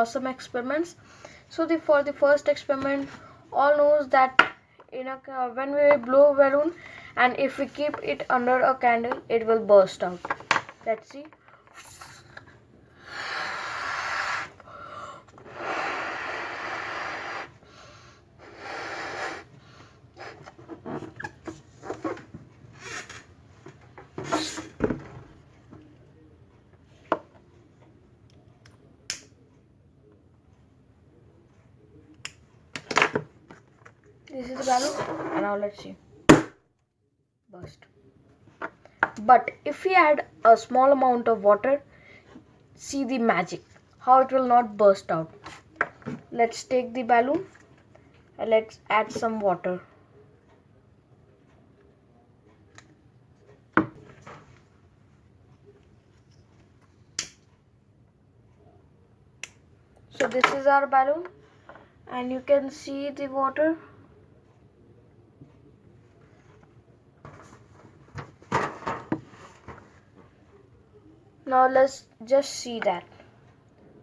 awesome experiments. So for the first experiment, all knows that when we blow a balloon and if we keep it under a candle, it will burst out. Let's see. This is the balloon, and now let's see. Burst. But if we add a small amount of water, see the magic, how it will not burst out. Let's take the balloon and let's add some water. So this is our balloon, and you can see the water. Now let's just see that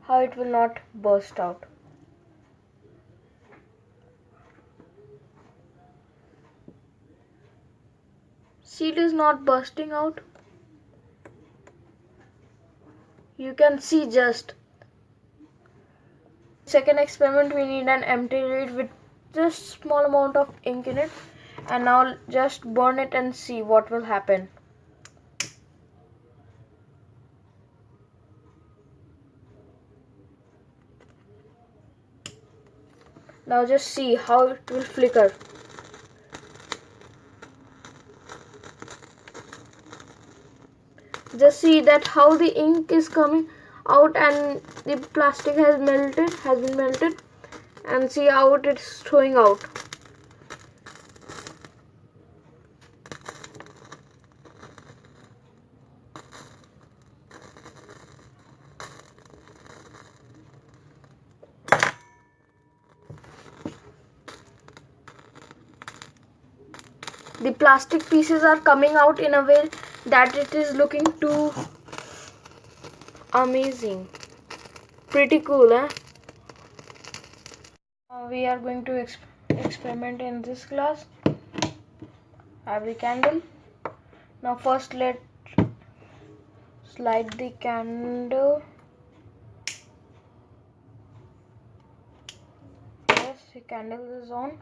how it will not burst out. See, it is not bursting out. You can see just. Second experiment, we need an empty lid with just small amount of ink in it, and now just burn it and see what will happen. Now just see how it will flicker. Just see that how the ink is coming out and the plastic has been melted, and see how it is throwing out. The plastic pieces are coming out in a way that it is looking too amazing. Pretty cool, eh? We are going to experiment in this glass. I have the candle. Now first let's slide the candle. Yes, the candle is on.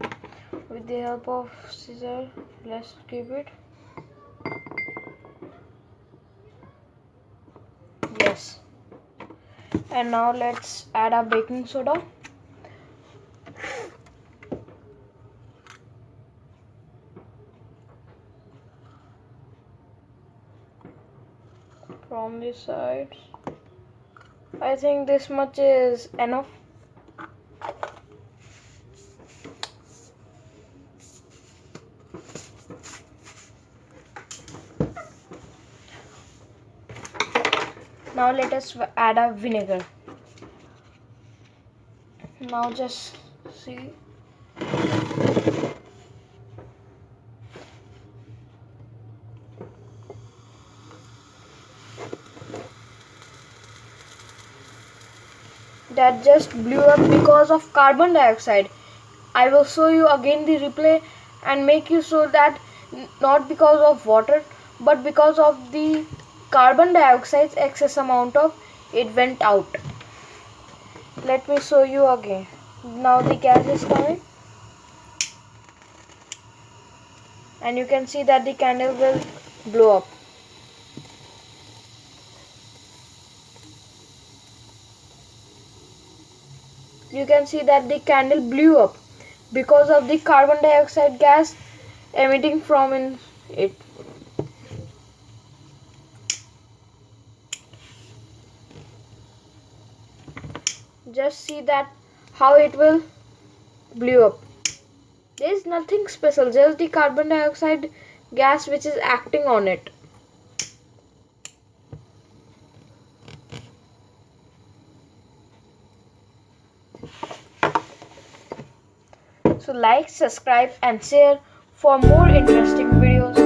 With the help of scissor, let's keep it. Yes. And now let's add a baking soda. From the sides. I think this much is enough. Now let us add a vinegar. Now just see. That just blew up because of carbon dioxide. I will show you again the replay and make you so that not because of water but because of the carbon dioxide's excess amount of it went out. Let me show you again. Now the gas is coming, and you can see that the candle will blow up. You can see that the candle blew up because of the carbon dioxide gas emitting from it. Just see that how it will blew up. There is nothing special, just the carbon dioxide gas which is acting on it. So like, subscribe and share for more interesting videos.